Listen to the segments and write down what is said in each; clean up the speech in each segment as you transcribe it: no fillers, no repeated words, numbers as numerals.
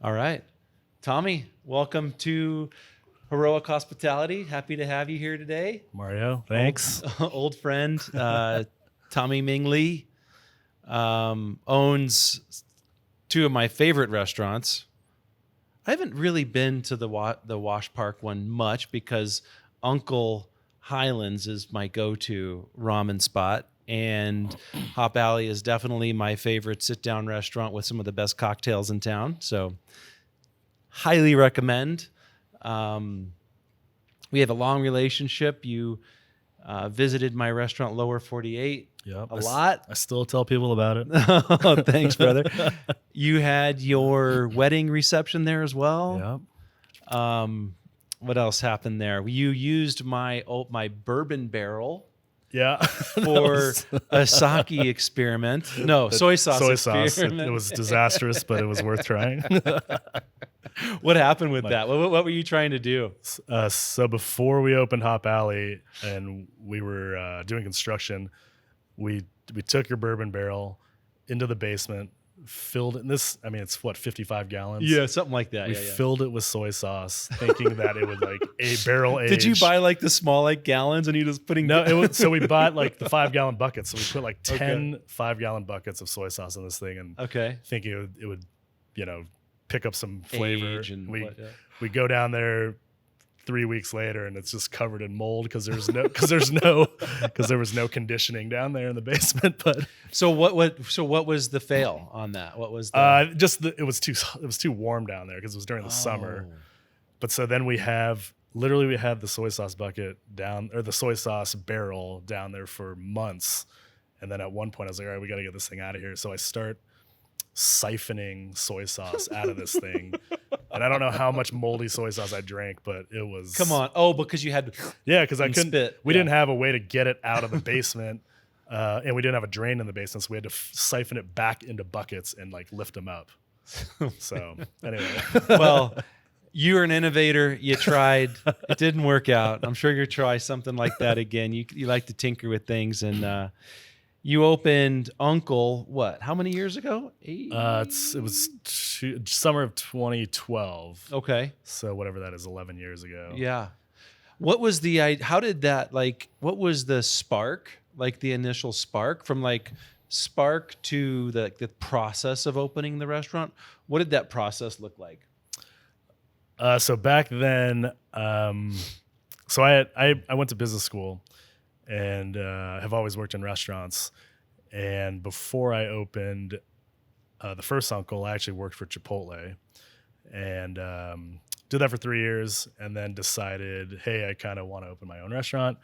All right. Tommy, welcome to Heroic Hospitality. Happy to have you here today. Mario, thanks. Old friend, Tommy Ming Lee, owns two of my favorite restaurants. I haven't really been to the Wash Park one much because Uncle Highlands is my go-to ramen spot. And Hop Alley is definitely my favorite sit-down restaurant with some of the best cocktails in town. So highly recommend. We have a long relationship. You visited my restaurant, Lower 48, Yep, a lot. I still tell people about it. Oh, thanks, brother. You had your wedding reception there as well. Yep. What else happened there? You used my bourbon barrel Yeah. for a sake experiment. No, soy sauce experiment. It was disastrous, but it was worth trying. What happened with that? What were you trying to do? So before we opened Hop Alley and we were doing construction, we took your bourbon barrel into the basement, filled it. It's 55 gallons? Yeah, something like that. We filled it with soy sauce, thinking that it would like a barrel age. Did you buy like the small like gallons and you just putting? No, so we bought like the 5-gallon buckets. So we put like 10 5-gallon buckets of soy sauce in this thing, and thinking it would, pick up some flavor. And we go down there 3 weeks later and it's just covered in mold because there was no conditioning down there in the basement. But so what was the fail on that? What was the it was too warm down there because it was during the summer. But so then we had the soy sauce bucket down, or the soy sauce barrel down there for months. And then at one point I was like, all right, we got to get this thing out of here. So I start siphoning soy sauce out of this thing. And I don't know how much moldy soy sauce I drank, but it was... Come on. Oh, because you had... Yeah, because I couldn't... Spit. We didn't have a way to get it out of the basement, and we didn't have a drain in the basement, so we had to siphon it back into buckets and like lift them up. So anyway. Well, you were an innovator. You tried. It didn't work out. I'm sure you'll try something like that again. You like to tinker with things, and... you opened Uncle, what? How many years ago? It was summer of 2012. Okay. So whatever that is, 11 years ago. Yeah. What was how did that, what was the spark, the initial spark from spark to the process of opening the restaurant? What did that process look like? So back then, so I went to business school. And have always worked in restaurants. And before I opened the first Uncle, I actually worked for Chipotle, and did that for 3 years, and then decided, hey, I kind of want to open my own restaurant.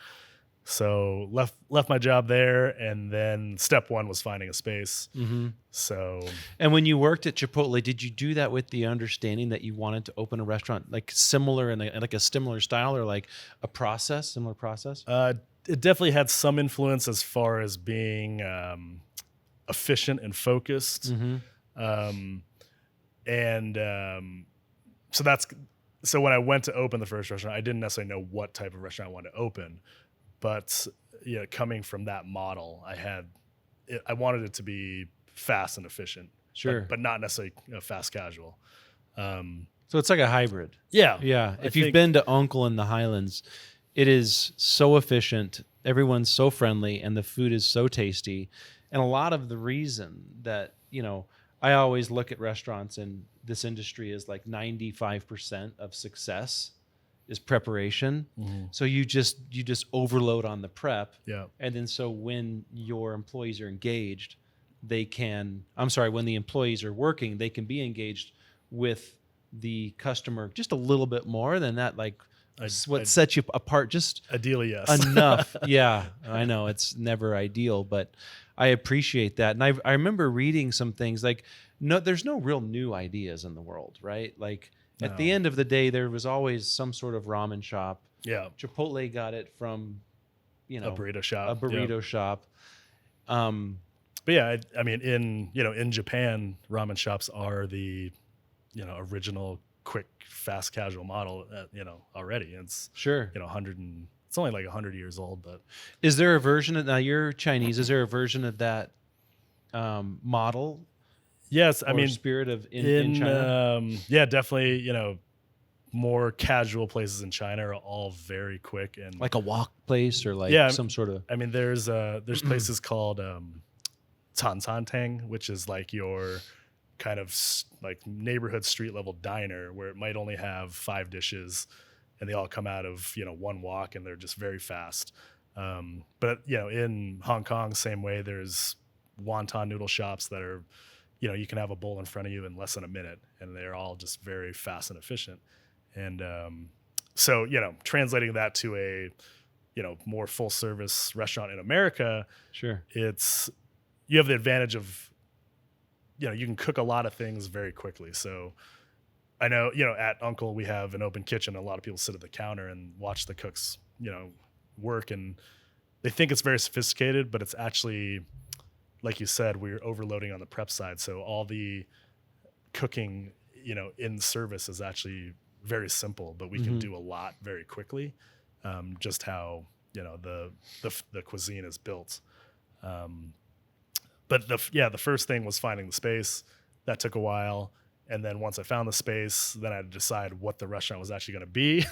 So left my job there, and then step one was finding a space. Mm-hmm. So, and when you worked at Chipotle, did you do that with the understanding that you wanted to open a restaurant similar in a similar style, or a similar process? It definitely had some influence as far as being efficient and focused. Mm-hmm. So when I went to open the first restaurant, I didn't necessarily know what type of restaurant I wanted to open, but coming from that model, I wanted it to be fast and efficient, sure, but not necessarily fast casual. So it's like a hybrid. Yeah. If you've been to Uncle in the Highlands, it is so efficient. Everyone's so friendly, and the food is so tasty. And a lot of the reason that, I always look at restaurants in this industry as 95% of success is preparation. Mm-hmm. So you just overload on the prep. Yeah. And then so when your employees are engaged, when the employees are working, they can be engaged with the customer just a little bit more than that, what sets you apart, just ideally, yes. Enough. Yeah, I know it's never ideal, but I appreciate that. And I remember reading some things there's no real new ideas in the world, right? At the end of the day, there was always some sort of ramen shop. Yeah. Chipotle got it from, a burrito shop. Shop. But yeah, in Japan, ramen shops are the, original quick, fast casual model, already. It's sure, it's only 100 years old, but is there a version of, now you're Chinese, is there a version of that model Yes, I or mean, spirit of in China? yeah, definitely. More casual places in China are all very quick and Like a walk place or like yeah. some sort of I mean, there's places called Tang, which is like your kind of like neighborhood street level diner where it might only have 5 dishes, and they all come out of one walk, and they're just very fast. But in Hong Kong, same way. There's wonton noodle shops that are, you can have a bowl in front of you in less than a minute, and they're all just very fast and efficient. And so, translating that to a, more full service restaurant in America, sure. you have the advantage of, you can cook a lot of things very quickly. So I know, at Uncle, we have an open kitchen. A lot of people sit at the counter and watch the cooks, work, and they think it's very sophisticated, but it's actually, like you said, we're overloading on the prep side. So all the cooking, in service is actually very simple, but we can do a lot very quickly. Just how, the cuisine is built. But the first thing was finding the space. That took a while. And then once I found the space, then I had to decide what the restaurant was actually going to be,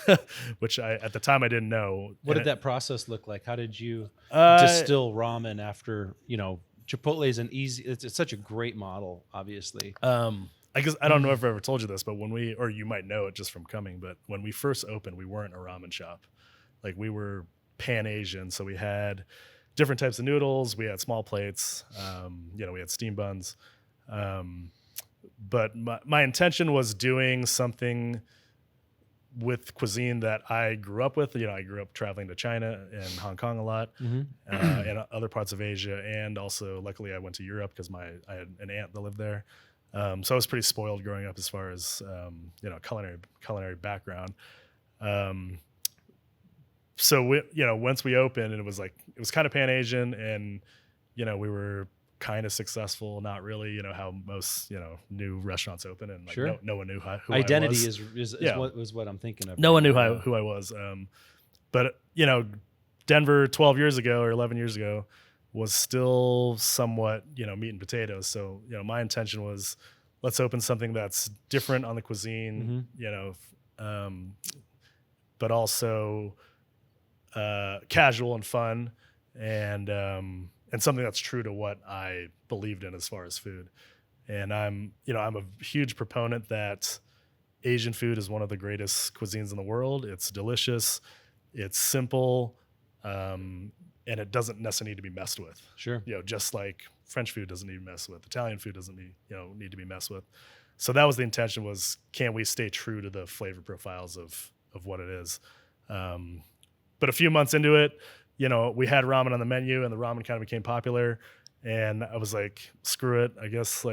which at the time I didn't know. What did that process look like? How did you Uh, distill ramen after, Chipotle is it's such a great model, obviously. I guess I don't know if I ever told you this, but or you might know it just from coming, but when we first opened, we weren't a ramen shop. Like, we were Pan Asian, so we had different types of noodles. We had small plates. We had steam buns. But my intention was doing something with cuisine that I grew up with. I grew up traveling to China and Hong Kong a lot, and other parts of Asia, and also luckily I went to Europe because I had an aunt that lived there. So I was pretty spoiled growing up as far as culinary background. So once we opened, and it was kind of Pan Asian, and we were kind of successful, not really, how most new restaurants open, and Sure. no one knew who Identity I was. is what I'm thinking of. No one knew who I was. But Denver 12 years ago or 11 years ago was still somewhat meat and potatoes. So my intention was, let's open something that's different on the cuisine, but also casual and fun, and something that's true to what I believed in as far as food. And I'm a huge proponent that Asian food is one of the greatest cuisines in the world. It's delicious, it's simple, and it doesn't necessarily need to be messed with. Sure. Just like French food doesn't need to be messed with, Italian food doesn't need to be messed with. So that was the intention: was, can we stay true to the flavor profiles of what it is? But a few months into it, we had ramen on the menu, and the ramen kind of became popular. And I was like, screw it. I guess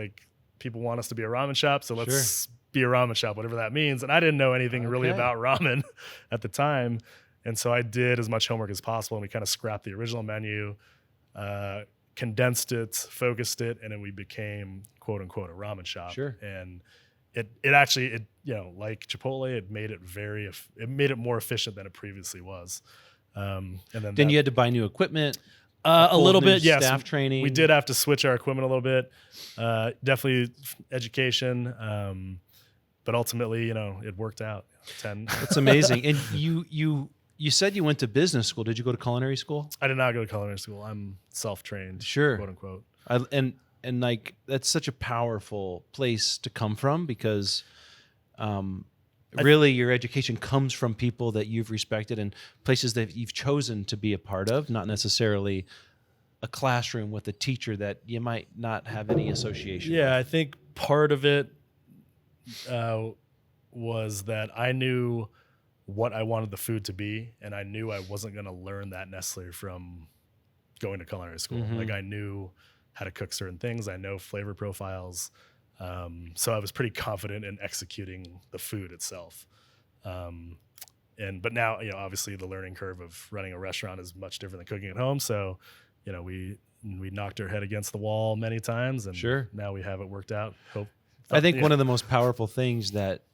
people want us to be a ramen shop, so let's be a ramen shop, whatever that means. And I didn't know anything really about ramen at the time. And so I did as much homework as possible, and we kind of scrapped the original menu, condensed it, focused it, and then we became, quote unquote, a ramen shop. Sure. And it actually, like Chipotle, it made it more efficient than it previously was. And then you had to buy new equipment, a little bit, yes. Staff training. We did have to switch our equipment a little bit. Definitely education, but ultimately, it worked out. That's amazing. And you said you went to business school. Did you go to culinary school? I did not go to culinary school. I'm self-trained, sure, quote unquote. And that's such a powerful place to come from, because really your education comes from people that you've respected and places that you've chosen to be a part of, not necessarily a classroom with a teacher that you might not have any association with. I think part of it was that I knew what I wanted the food to be, and I knew I wasn't going to learn that necessarily from going to culinary school. Like, I knew how to cook certain things. I know flavor profiles. So I was pretty confident in executing the food itself. But now, obviously the learning curve of running a restaurant is much different than cooking at home. So, we knocked our head against the wall many times, and now we have it worked out. I think one of the most powerful things that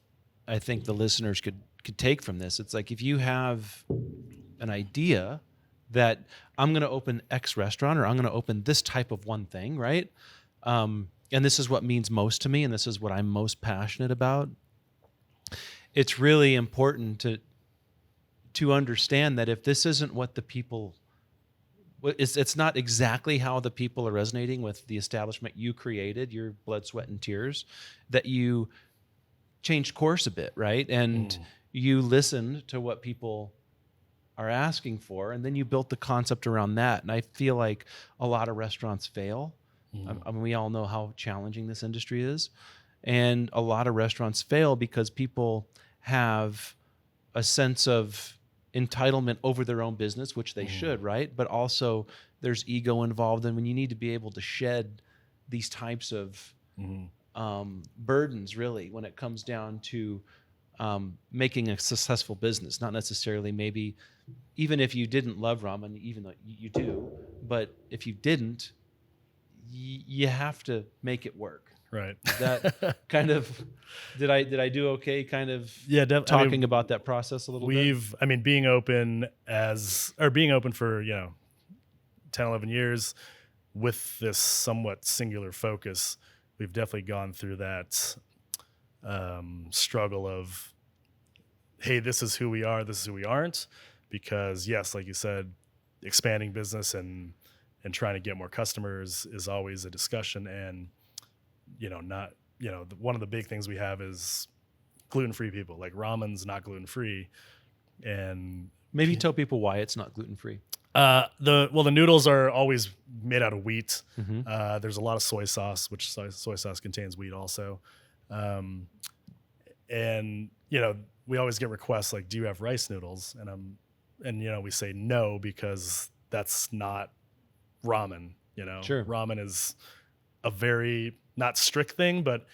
I think the listeners could take from this, it's like, if you have an idea that I'm going to open X restaurant, or I'm going to open this type of one thing, right? and this is what means most to me, and this is what I'm most passionate about. It's really important to understand that if this isn't what the people, it's not exactly how the people are resonating with the establishment you created, your blood, sweat, and tears, that you changed course a bit, right? And you listened to what people are asking for, and then you built the concept around that. And I feel like a lot of restaurants fail. I mean, we all know how challenging this industry is, and a lot of restaurants fail because people have a sense of entitlement over their own business, which they should, right? But also there's ego involved, and when you need to be able to shed these types of burdens, really, when it comes down to making a successful business, not necessarily maybe even if you didn't love ramen, even though you do, but if you didn't, you have to make it work. Right. That kind of, did I do okay? Kind of talking about that process a little bit. I mean, being open for 10, 11 years with this somewhat singular focus, we've definitely gone through that struggle of, hey, this is who we are, this is who we aren't. Because yes, like you said, expanding business and trying to get more customers is always a discussion. And one of the big things we have is gluten-free people. Like ramen's not gluten-free, and maybe tell people why it's not gluten-free. The noodles are always made out of wheat. There's a lot of soy sauce, which soy sauce contains wheat also. And we always get requests like, do you have rice noodles? And we say no, because that's not ramen. Sure. Ramen is a very not strict thing, but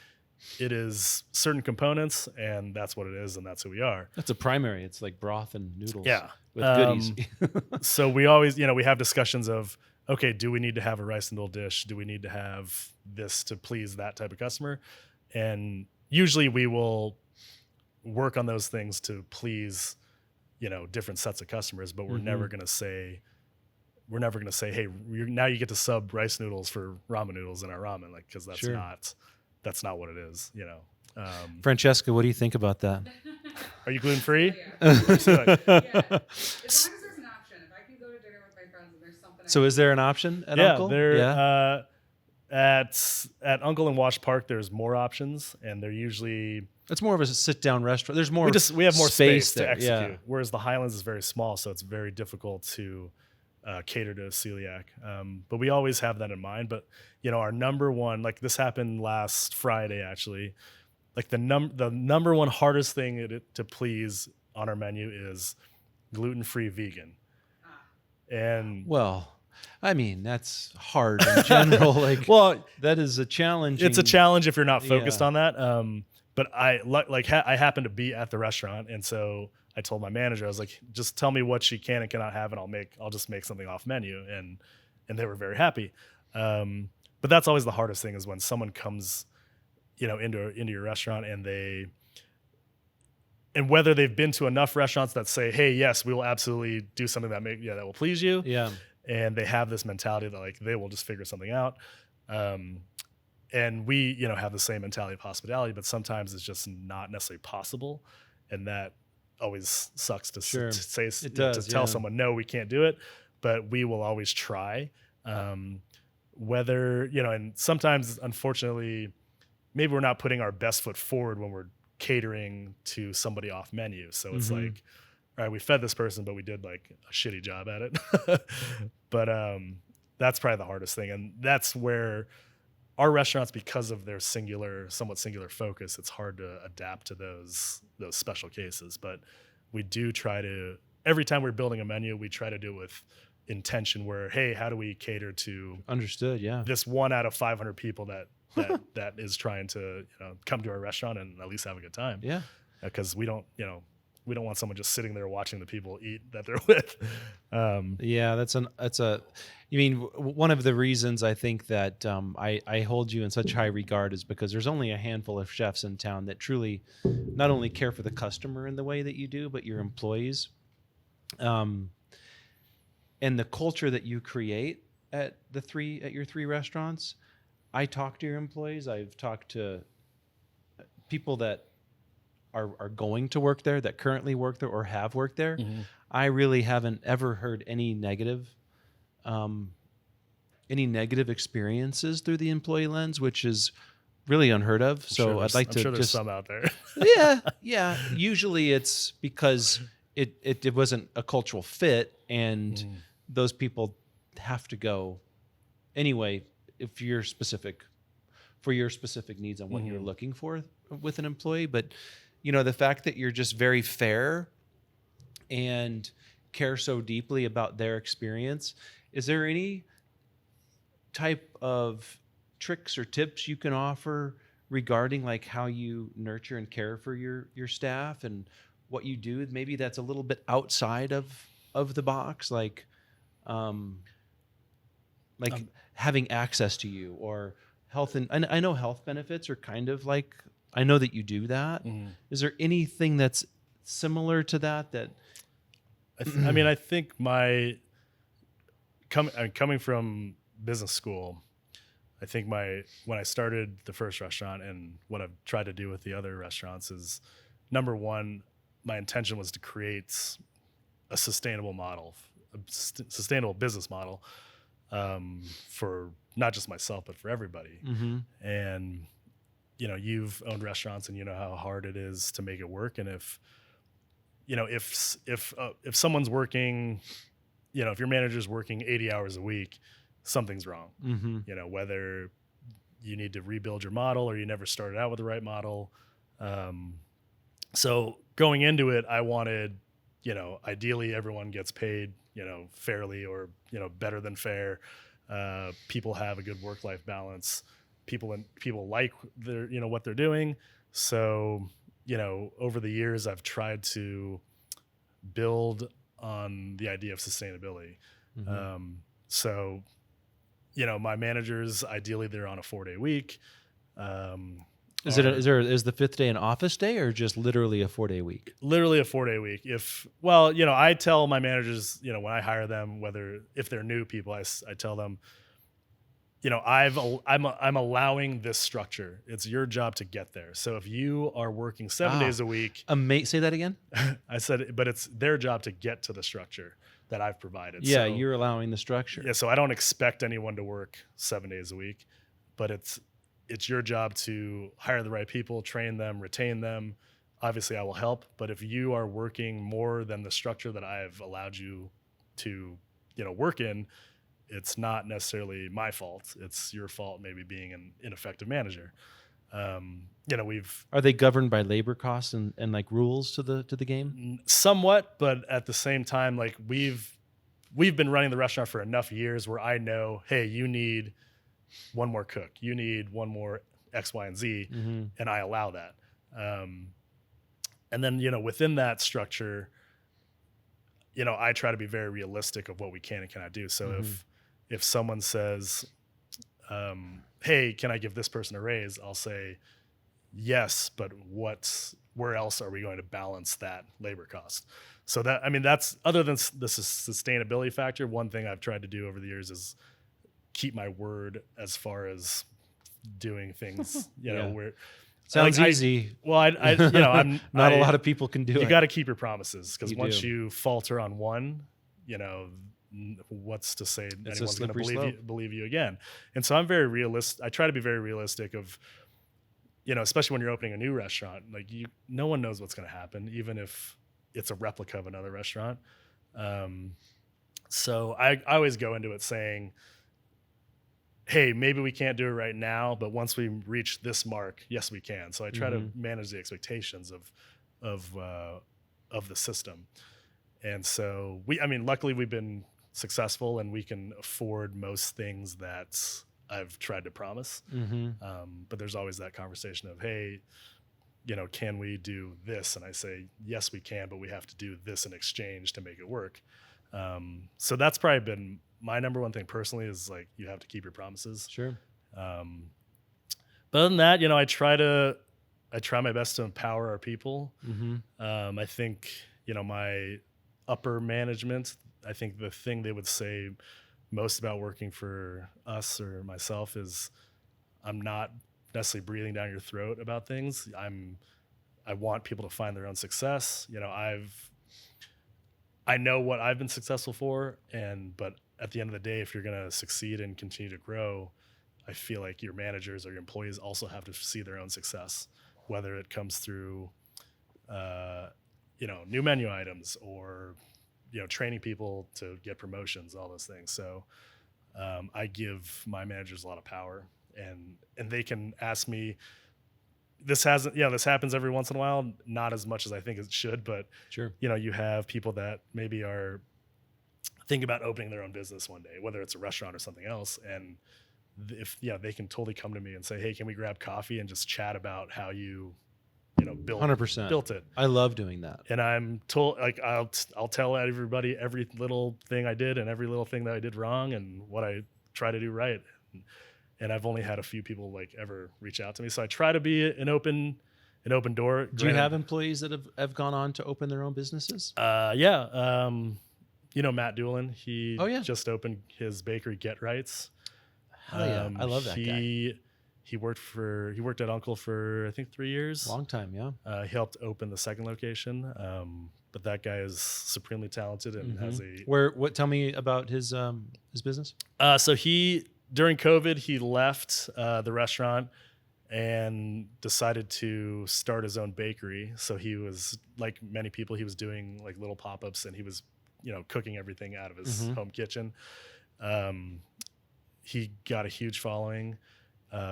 it is certain components, and that's what it is, and that's who we are. That's a primary. It's like broth and noodles. Yeah. With goodies. So we always, we have discussions of, okay, do we need to have a rice noodle dish? Do we need to have this to please that type of customer? And usually we will work on those things to please, different sets of customers, but we're never going to say, hey, now you get to sub rice noodles for ramen noodles in our ramen, like, because that's not what it is, Francesca, what do you think about that? Are you gluten free? Yeah. As long as there's an option. If I can go to dinner with my friends and there's something. So is there an option at Uncle? At Uncle in Wash Park, there's more options, and they're usually. It's more of a sit-down restaurant. There's more. We have more space to there. execute. Yeah. Whereas the Highlands is very small, so it's very difficult to cater to a celiac. But we always have that in mind. But our number one, like this happened last Friday actually. Like the number one hardest thing to please on our menu is gluten-free vegan. And well, I mean, that's hard in general. Like, that is a challenge. It's a challenge if you're not focused on that. But I happened to be at the restaurant, and so I told my manager, I was like, just tell me what she can and cannot have, and I'll just make something off menu, and they were very happy. But that's always the hardest thing, is when someone comes, into your restaurant, and whether they've been to enough restaurants that say, hey, yes, we will absolutely do something that will please you. Yeah. And they have this mentality that like they will just figure something out. And we, have the same mentality of hospitality, but sometimes it's just not necessarily possible. And that always sucks to say, to tell someone, no, we can't do it, but we will always try. Whether, and sometimes, unfortunately, maybe we're not putting our best foot forward when we're catering to somebody off menu. So it's like, all right, we fed this person, but we did like a shitty job at it. But that's probably the hardest thing. And that's where our restaurants, because of their somewhat singular focus, it's hard to adapt to those special cases. But we do try to, every time we're building a menu, we try to do it with intention where, hey, how do we cater to this 1 out of 500 people that is trying to come to our restaurant and at least have a good time. Yeah. Because we don't want someone just sitting there watching the people eat that they're with. One of the reasons I think that I hold you in such high regard is because there's only a handful of chefs in town that truly not only care for the customer in the way that you do, but your employees. And the culture that you create at your 3 restaurants, I talk to your employees. I've talked to people that are going to work there, that currently work there or have worked there. Mm-hmm. I really haven't ever heard any negative experiences through the employee lens, which is really unheard of. So I'd like I'm to sure there's just some out there. yeah. Usually it's because it wasn't a cultural fit, and those people have to go anyway. If you're specific for your specific needs on what you're looking for with an employee, but the fact that you're just very fair and care so deeply about their experience, is there any type of tricks or tips you can offer regarding like how you nurture and care for your staff and what you do? Maybe that's a little bit outside of the box, like having access to you, or health. And I know health benefits are kind of like, I know that you do that. Is there anything that's similar to that? I mean, I think coming from business school, I think when I started the first restaurant and what I've tried to do with the other restaurants is, number one, my intention was to create a sustainable model, a sustainable business model for not just myself, but for everybody. And, you've owned restaurants and you know how hard it is to make it work. And if someone's working, if your manager's working 80 hours a week, something's wrong. Whether you need to rebuild your model or you never started out with the right model. So going into it, I wanted, ideally everyone gets paid, fairly or, better than fair. People have a good work-life balance. People like what they're doing. So, over the years, I've tried to build on the idea of sustainability. So, my managers, ideally they're on a 4-day week. Is the 5th day an office day or just literally a 4-day week? Literally a 4-day week. I tell my managers, when I hire them, if they're new people, I tell them, I'm allowing this structure. It's your job to get there. So if you are working 7 days a week, say that again. I said, but it's their job to get to the structure that I've provided. Yeah, so, you're allowing the structure. Yeah, so I don't expect anyone to work 7 days a week, but it's your job to hire the right people, train them, retain them. Obviously, I will help, but if you are working more than the structure that I've allowed you to, work in, it's not necessarily my fault. It's your fault, maybe being an ineffective manager. Are they governed by labor costs and like rules to the game? Somewhat, but at the same time, like we've been running the restaurant for enough years where I know, hey, you need one more cook, you need one more X, Y, and Z, and I allow that. And then, within that structure, I try to be very realistic of what we can and cannot do. So if someone says, hey, can I give this person a raise? I'll say, yes, but where else are we going to balance that labor cost? So that's, other than the sustainability factor, one thing I've tried to do over the years is keep my word as far as doing things, where sounds easy. I'm not a lot of people can do it. You got to keep your promises, because once do. you falter on one, what's to say anyone's going to believe you again? And so I'm very realistic. I try to be very realistic of, especially when you're opening a new restaurant, like no one knows what's going to happen, even if it's a replica of another restaurant. So I always go into it saying, hey, maybe we can't do it right now, but once we reach this mark, yes, we can. So I try to manage the expectations of the system. And so luckily we've been successful and we can afford most things that I've tried to promise. But there's always that conversation of, hey, can we do this? And I say, yes, we can, but we have to do this in exchange to make it work. So that's probably been my number one thing personally, is like, you have to keep your promises. Sure. But other than that, I try my best to empower our people. I think, my upper management, I think the thing they would say most about working for us or myself is I'm not necessarily breathing down your throat about things. I want people to find their own success. You know, I know what I've been successful for, but at the end of the day, if you're going to succeed and continue to grow, I feel like your managers or your employees also have to see their own success, whether it comes through, new menu items or, training people to get promotions, all those things. So I give my managers a lot of power, and they can ask me. This happens every once in a while, not as much as I think it should, but Sure. you have people that maybe are thinking about opening their own business one day, whether it's a restaurant or something else. And if they can totally come to me and say, hey, can we grab coffee and just chat about how you built 100%. it. I love doing that. And I'm told, like, I'll tell everybody every little thing I did and every little thing that I did wrong and what I try to do right. And I've only had a few people like ever reach out to me. So I try to be an open door. Do you have employees that have gone on to open their own businesses? Yeah. Matt Doolin, he Oh, yeah. just opened his bakery, Get Rights. Hell yeah. I love that guy. He worked at Uncle for I think 3 years. Long time, yeah. He helped open the second location. But that guy is supremely talented and has Tell me about his business. So during COVID, he left the restaurant and decided to start his own bakery. So he was, like many people, he was doing like little pop-ups, and he was, cooking everything out of his home kitchen. He got a huge following,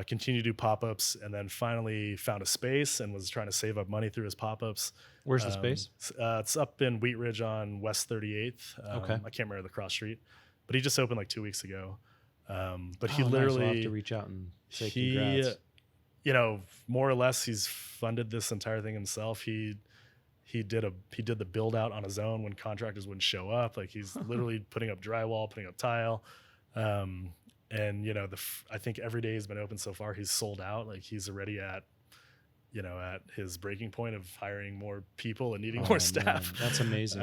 continued to do pop-ups, and then finally found a space and was trying to save up money through his pop-ups. Where's the space? It's up in Wheat Ridge on West 38th. Okay. I can't remember the cross street, but he just opened like 2 weeks ago. But he Nice. literally We'll have to reach out and say congrats. More or less, he's funded this entire thing himself. He did the build out on his own when contractors wouldn't show up. Like, he's literally putting up drywall, putting up tile. And I think every day he's been open so far, he's sold out. Like, he's already at his breaking point of hiring more people and needing more staff. Man, that's amazing.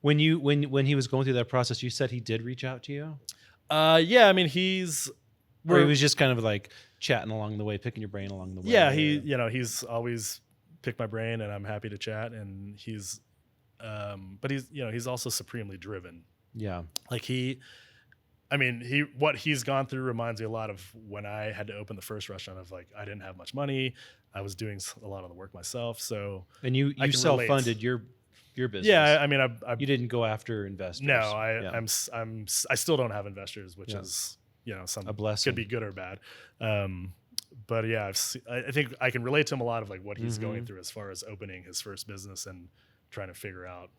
When he was going through that process, you said he did reach out to you? Yeah, I mean, he was just kind of like chatting along the way, picking your brain along the way. Yeah, he's always picked my brain, and I'm happy to chat. And but he's also supremely driven. Yeah. Like what he's gone through reminds me a lot of when I had to open the first restaurant. Of like, I didn't have much money. I was doing a lot of the work myself. So, and you self-funded your business. Yeah, I mean, you didn't go after investors. No, I still don't have investors, which is a blessing. Could be good or bad. But yeah, I think I can relate to him a lot of like what he's going through as far as opening his first business and trying to figure out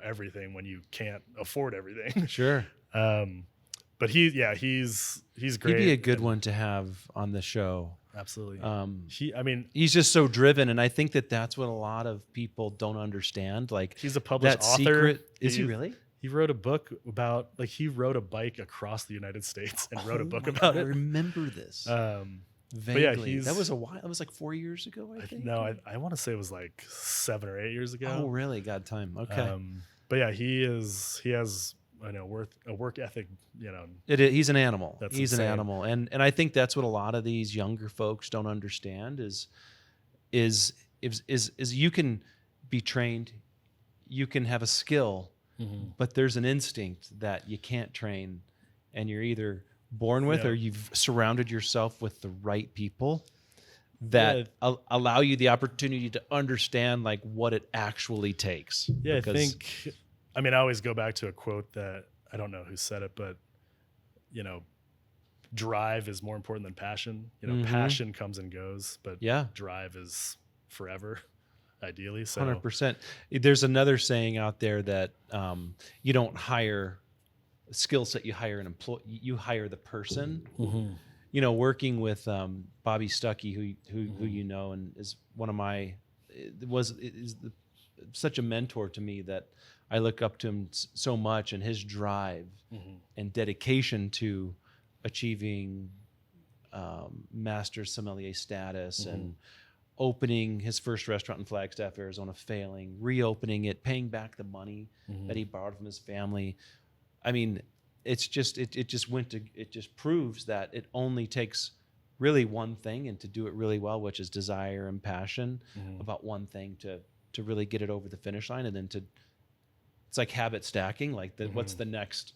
everything when you can't afford everything. Sure. But he's great. He'd be a good one to have on the show. Absolutely. He's just so driven, and I think that's what a lot of people don't understand. Like, he's a published that author. Secret, is he really? He wrote a book about, like, he rode a bike across the United States and wrote a book about it. I remember this. Vaguely. But yeah, that was a while. That was like 4 years ago, I think. No, I want to say it was like 7 or 8 years ago. Oh, really? God, time. Okay. But yeah, he has a work ethic. He's an animal. He's insane. An animal, and I think that's what a lot of these younger folks don't understand is you can be trained, you can have a skill, but there's an instinct that you can't train, and you're either born with or you've surrounded yourself with the right people that allow you the opportunity to understand like what it actually takes. Yeah, I always go back to a quote that I don't know who said it, but drive is more important than passion. Passion comes and goes, but drive is forever, ideally. So 100%. There's another saying out there that you don't hire a skill set, you hire an employee, you hire the person. Working with Bobby Stuckey, who and is one of my such a mentor to me that I look up to him so much, and his drive and dedication to achieving master sommelier status and opening his first restaurant in Flagstaff, Arizona, failing, reopening it, paying back the money that he borrowed from his family. I mean, it just proves that it only takes really one thing and to do it really well, which is desire and passion about one thing to really get it over the finish line, and then it's like habit stacking, like what's the next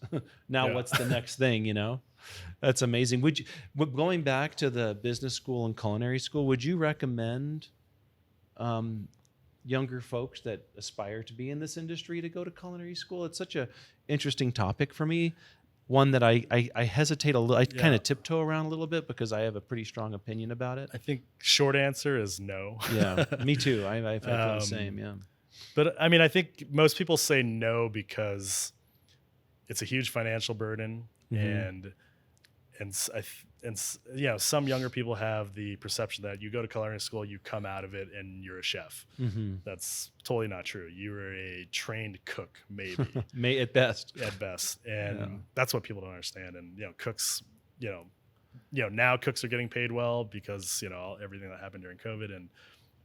what's the next thing, That's amazing. Going back to the business school and culinary school, would you recommend younger folks that aspire to be in this industry to go to culinary school? It's such a interesting topic for me, one that I hesitate a little, I kind of tiptoe around a little bit because I have a pretty strong opinion about it. I think short answer is no. Yeah, me too. I feel the same. Yeah. But I mean, I think most people say no because it's a huge financial burden, and some younger people have the perception that you go to culinary school, you come out of it, and you're a chef. That's totally not true. You're a trained cook, maybe At best, and that's what people don't understand. And cooks, now cooks are getting paid well because everything that happened during COVID,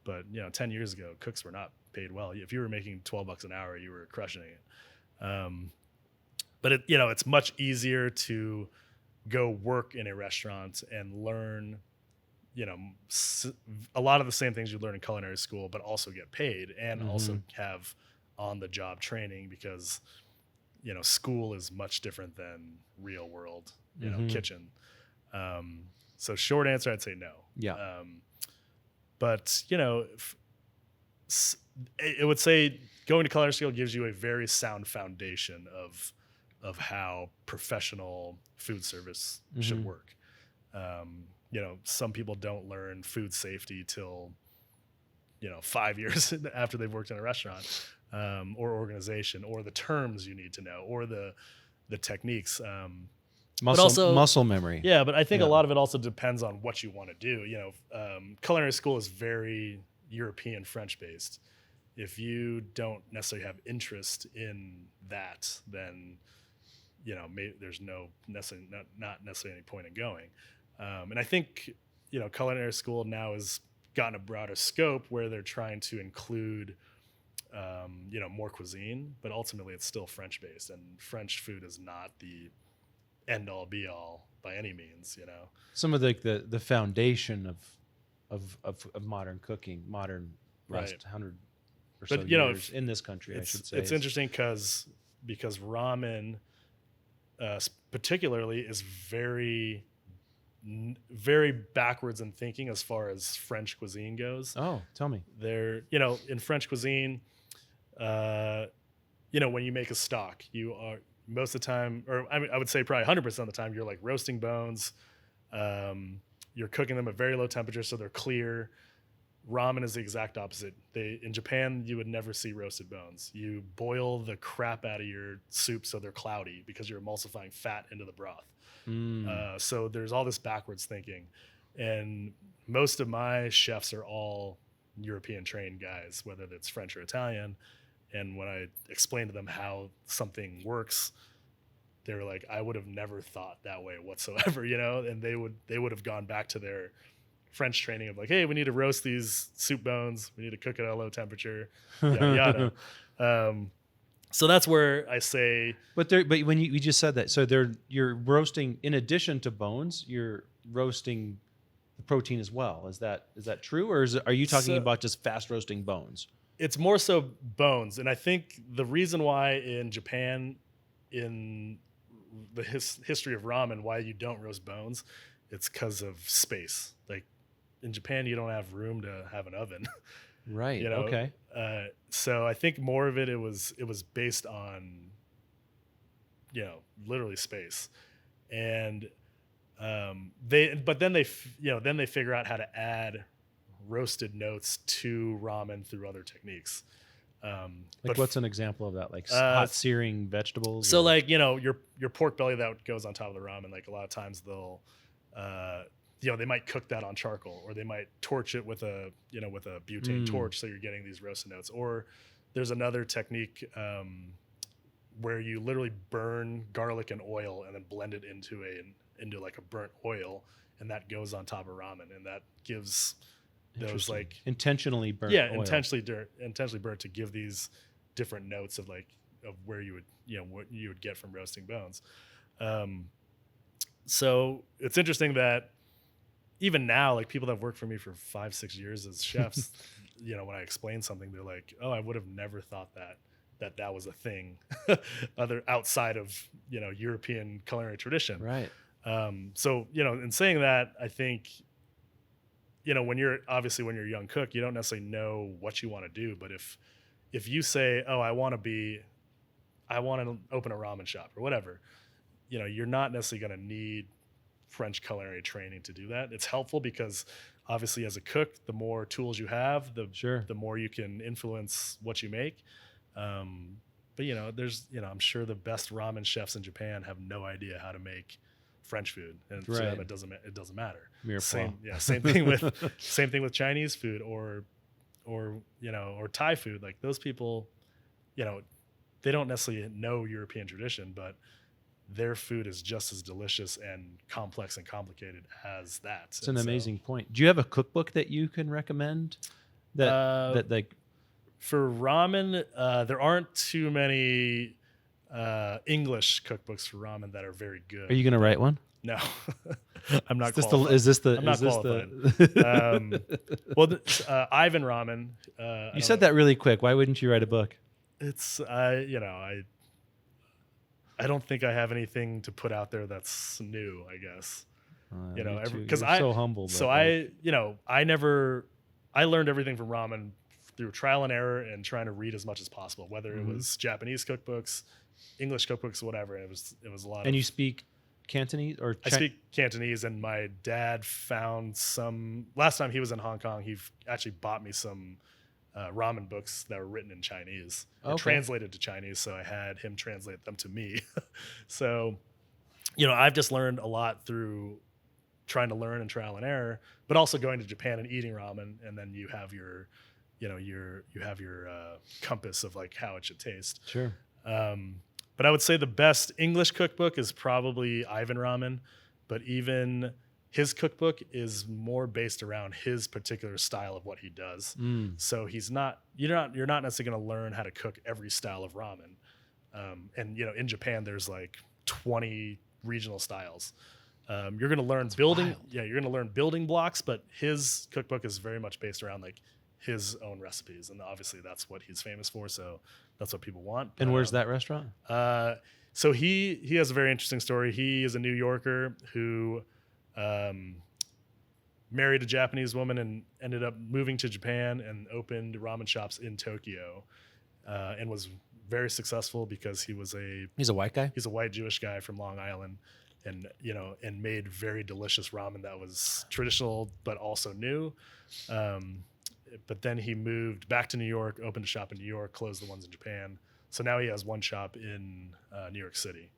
but 10 years ago, cooks were not paid well. If you were making $12 an hour, you were crushing it. But it's much easier to go work in a restaurant and learn, a lot of the same things you learn in culinary school, but also get paid and also have on-the-job training because, school is much different than real world, kitchen. So short answer, I'd say no. Yeah. But, it would say going to culinary school gives you a very sound foundation of how professional food service should work. Some people don't learn food safety till 5 years after they've worked in a restaurant or organization, or the terms you need to know, or the techniques. Muscle memory. Yeah, but I think a lot of it also depends on what you want to do. Culinary school is very European French based. If you don't necessarily have interest in that, then there's not necessarily any point in going. And I think culinary school now has gotten a broader scope where they're trying to include more cuisine, but ultimately it's still French based, and French food is not the end all be all by any means. Some of the foundation of modern cooking, modern last 100 or so years in this country, I should say. It's interesting because ramen, particularly, is very, very backwards in thinking as far as French cuisine goes. Oh, tell me. They're, in French cuisine, when you make a stock, you are most of the time, or I would say probably 100% of the time, you're like roasting bones. You're cooking them at very low temperature, so they're clear. Ramen is the exact opposite. In Japan, you would never see roasted bones. You boil the crap out of your soup so they're cloudy because you're emulsifying fat into the broth. So there's all this backwards thinking. And most of my chefs are all European trained guys, whether it's French or Italian. And when I explain to them how something works, they were like, I would have never thought that way whatsoever, and they would have gone back to their French training of like, hey, we need to roast these soup bones. We need to cook it at a low temperature, yada, yada. So that's where I say. But when you just said that, so you're roasting, in addition to bones, you're roasting the protein as well. Is that true? Or are you talking about just fast roasting bones? It's more so bones. And I think the reason why in Japan, in the history of ramen, why you don't roast bones, it's because of space. Like in Japan, you don't have room to have an oven. Right. Okay. So I think more of it was based on, literally space. And then they figure out how to add roasted notes to ramen through other techniques. Like what's an example of that? Like hot searing vegetables? So like, your pork belly that goes on top of the ramen, like a lot of times they'll, they might cook that on charcoal, or they might torch it with a butane torch. So you're getting these roasted notes. Or there's another technique where you literally burn garlic and oil and then blend it into like a burnt oil, and that goes on top of ramen, and that gives those like intentionally burnt oil. intentionally burnt to give these different notes of where you would what you would get from roasting bones. So it's interesting that even now, like people that have worked for me for 5-6 years as chefs, when I explain something, they're like, "Oh, I would have never thought that was a thing, other outside of European culinary tradition." Right. So in saying that, I think when you're a young cook, you don't necessarily know what you want to do, but if you say, "Oh, I want to open a ramen shop," or whatever, you're not necessarily going to need French culinary training to do that. It's helpful because obviously as a cook, the more tools you have, the more you can influence what you make. But I'm sure the best ramen chefs in Japan have no idea how to make French food, and to them it doesn't matter. Same thing with Chinese food or Thai food. Like those people, they don't necessarily know European tradition, but their food is just as delicious and complex and complicated as that. It's an amazing point. Do you have a cookbook that you can recommend? That like for ramen, there aren't too many English cookbooks for ramen that are very good. Are you going to write one? No, I'm not. I'm not qualified. Ivan Ramen. You said that really quick. Why wouldn't you write a book? It's I don't think I have anything to put out there that's new, I guess. Because I'm so humble. So I learned everything from ramen through trial and error and trying to read as much as possible, whether it was Japanese cookbooks, English cookbooks, whatever. It was a lot. And you speak Cantonese or? I speak Cantonese, and my dad found some. Last time he was in Hong Kong, he actually bought me some ramen books that were written in Chinese, translated to Chinese. So I had him translate them to me. So, I've just learned a lot through trying to learn and trial and error, but also going to Japan and eating ramen. And then you have your compass of like how it should taste. Sure. But I would say the best English cookbook is probably Ivan Ramen, but even his cookbook is more based around his particular style of what he does. So you're not necessarily going to learn how to cook every style of ramen. And in Japan, there's like 20 regional styles. You're going to learn building. Wild. Yeah, you're going to learn building blocks, but his cookbook is very much based around like his own recipes, and obviously that's what he's famous for. So that's what people want. And where's that restaurant? So he has a very interesting story. He is a New Yorker who married a Japanese woman and ended up moving to Japan and opened ramen shops in Tokyo, and was very successful because he's a white guy. He's a white Jewish guy from Long Island, and made very delicious ramen that was traditional but also new. But then he moved back to New York, opened a shop in New York, closed the ones in Japan. So now he has one shop in New York City.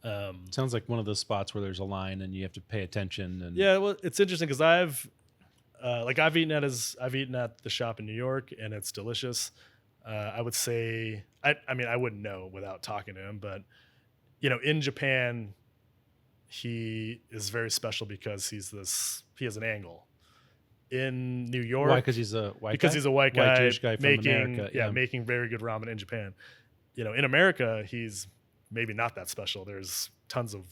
Sounds like one of those spots where there's a line and you have to pay attention. And yeah, well, it's interesting because I've eaten at the shop in New York, and it's delicious. I would say, I wouldn't know without talking to him, but in Japan, he is very special because he has an angle. In New York, why? Because he's a white guy, Jewish guy from America. Making very good ramen in Japan. In America, he's maybe not that special. There's tons of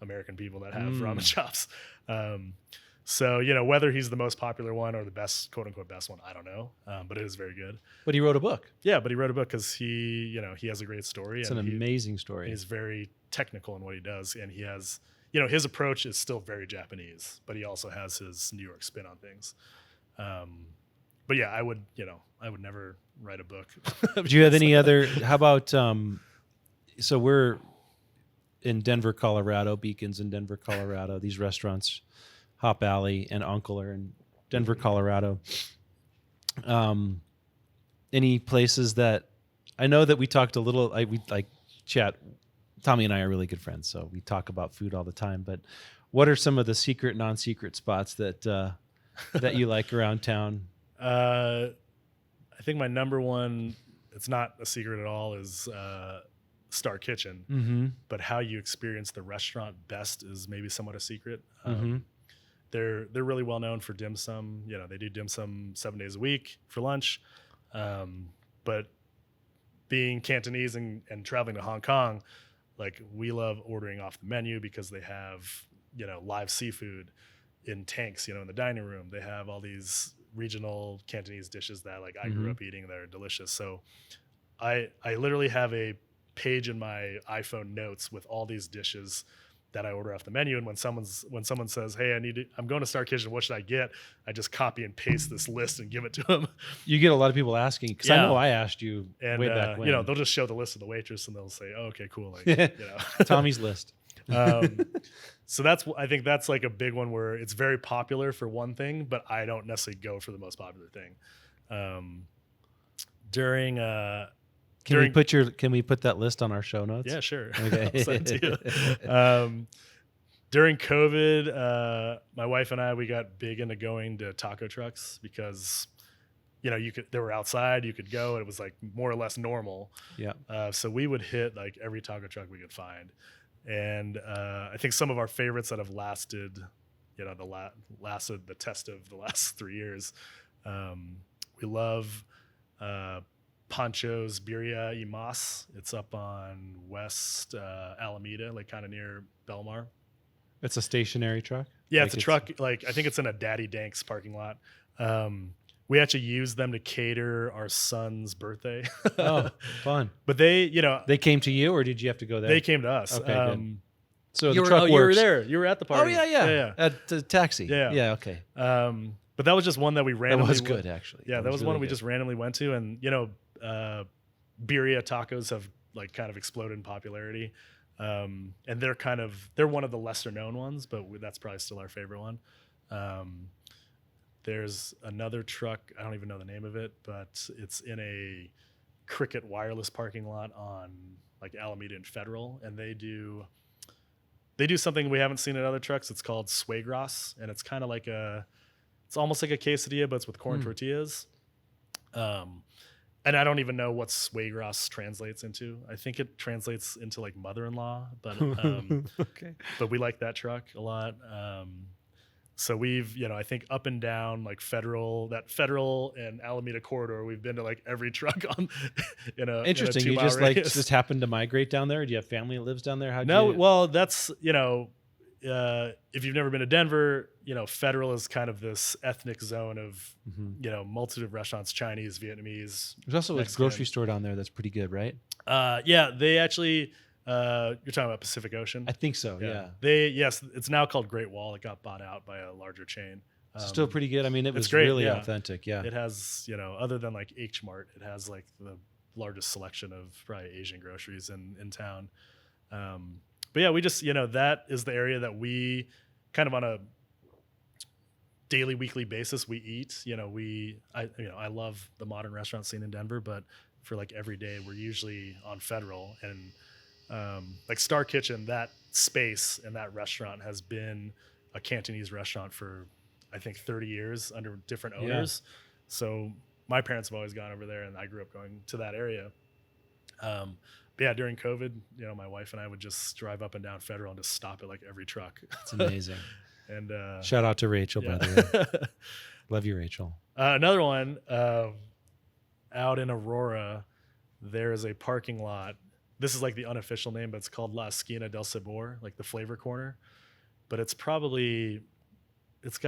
American people that have ramen shops. So whether he's the most popular one or the best, quote unquote, best one, I don't know. But it is very good. But he wrote a book. Yeah, but he wrote a book because he has a great story. It's an amazing story. He's very technical in what he does, and he has. His approach is still very Japanese, but he also has his New York spin on things. But yeah, I would never write a book. Do you have any other? How about? So we're in Denver, Colorado. Beacon's in Denver, Colorado. These restaurants, Hop Alley and Uncle, are in Denver, Colorado. Any places that I know that we talked a little? We chat. Tommy and I are really good friends, so we talk about food all the time. But what are some of the secret, non-secret spots that that you like around town? I think my number one, it's not a secret at all, is Star Kitchen. Mm-hmm. But how you experience the restaurant best is maybe somewhat a secret. They're really well known for dim sum. They do dim sum 7 days a week for lunch. But being Cantonese and traveling to Hong Kong, like we love ordering off the menu because they have live seafood, in tanks, in the dining room. They have all these regional Cantonese dishes that like I grew up eating that are delicious. So I literally have a page in my iPhone notes with all these dishes that I order off the menu. And when someone says, "Hey, I'm going to Star Kitchen, what should I get?" I just copy and paste this list and give it to them. You get a lot of people asking, because I Yeah. know I asked you And way back when. they'll just show the list of the waitress and they'll say, "Oh, okay, cool." Tommy's list. So I think that's like a big one where it's very popular for one thing, but I don't necessarily go for the most popular thing. During Can we put that list on our show notes? Yeah, sure. Okay. I'll send it to you. During COVID, my wife and I, we got big into going to taco trucks because, they were outside, you could go, and it was like more or less normal. Yeah. So we would hit like every taco truck we could find. And I think some of our favorites that have lasted, lasted the test of the last 3 years. We love Pancho's Birria y Mas. It's up on West Alameda, like kind of near Belmar. It's a stationary truck? Yeah, it's a truck. Like I think it's in a Daddy Danks parking lot. We actually used them to cater our son's birthday. Oh, fun. But they came to you, or did you have to go there? They came to us. Okay, good. So you the truck you works. were there. You were at the party. Oh, yeah. At the taxi. Yeah. Okay. But that was just one that we randomly. That was good, actually. Yeah, that was one really we good. just randomly went to, and birria tacos have like kind of exploded in popularity, and they're one of the lesser known ones, but that's probably still our favorite one. There's another truck, I don't even know the name of it, but it's in a Cricket Wireless parking lot on like Alameda and Federal, and they do something we haven't seen at other trucks. It's called Suegras, and it's kind of like it's almost like a quesadilla, but it's with corn tortillas. And I don't even know what Suegras translates into. I think it translates into like mother-in-law, but okay. But we like that truck a lot. So we've, I think up and down like Federal and Alameda corridor, we've been to like every truck on Interesting. In a You 2 mile radius. just happened to migrate down there? Do you have family that lives down there? Well, that's, if you've never been to Denver, Federal is kind of this ethnic zone of, multitude of restaurants, Chinese, Vietnamese. There's also Mexican. a grocery store down there that's pretty good, right? Yeah, they actually, you're talking about Pacific Ocean. I think so. Yeah. It's now called Great Wall. It got bought out by a larger chain. Still pretty good. I mean, it was great, really yeah. authentic. Yeah. It has, other than like H Mart, it has like the largest selection of probably Asian groceries in town. But yeah, we just, that is the area that we kind of on a daily, weekly basis, we eat. I love the modern restaurant scene in Denver, but for like every day, we're usually on Federal, and like Star Kitchen, that space and that restaurant has been a Cantonese restaurant for, I think, 30 years under different owners. Yeah. So my parents have always gone over there, and I grew up going to that area. But yeah, during COVID, my wife and I would just drive up and down Federal and just stop at like every truck. It's amazing. And shout out to Rachel, by the way. Love you, Rachel. Another one, out in Aurora, there is a parking lot. This is like the unofficial name, but it's called La Esquina del Sabor, like the flavor corner. But it's got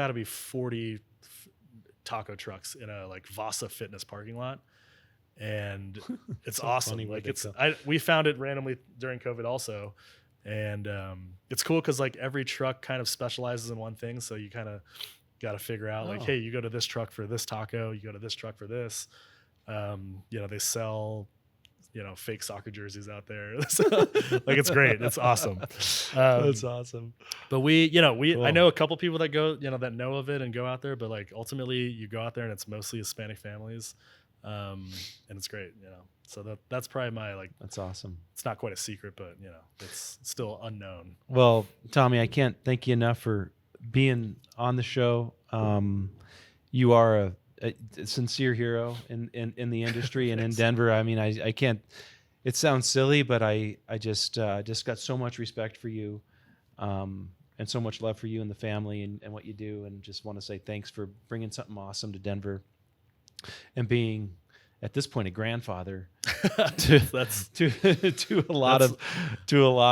to be 40 taco trucks in a like Vasa Fitness parking lot. And it's so awesome. Like we found it randomly during COVID also. And it's cool because like every truck kind of specializes in one thing. So you kind of got to figure out like, hey, you go to this truck for this taco, you go to this truck for this. They sell, fake soccer jerseys out there. Like it's great. It's awesome. That's awesome. But cool. I know a couple people that go, that know of it and go out there, but like ultimately you go out there and it's mostly Hispanic families. And it's great, so that's probably my like, that's awesome. It's not quite a secret, but it's still unknown. Well, Tommy, I can't thank you enough for being on the show. You are a sincere hero in the industry and in Denver. I mean, I can't, it sounds silly, but I just got so much respect for you, and so much love for you and the family and what you do. And just want to say thanks for bringing something awesome to Denver and being at this point a grandfather That's to a lot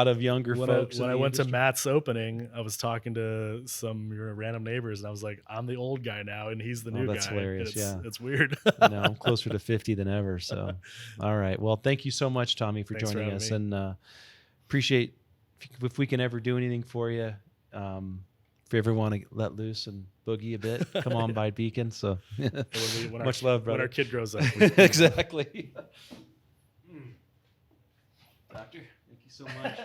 of younger when folks. when in I the went to industry. Matt's opening, I was talking to some random neighbors, and I was like, "I'm the old guy now, and he's the new that's guy." hilarious, And yeah. it's weird. I'm closer to 50 than ever. So, all right. Well, thank you so much, Tommy, for Thanks for joining having us, me. and appreciate if we can ever do anything for you. If you ever want to let loose and boogie a bit, come on by Beacon. So, much love, brother. When our kid grows up, Exactly. Doctor, thank you so much.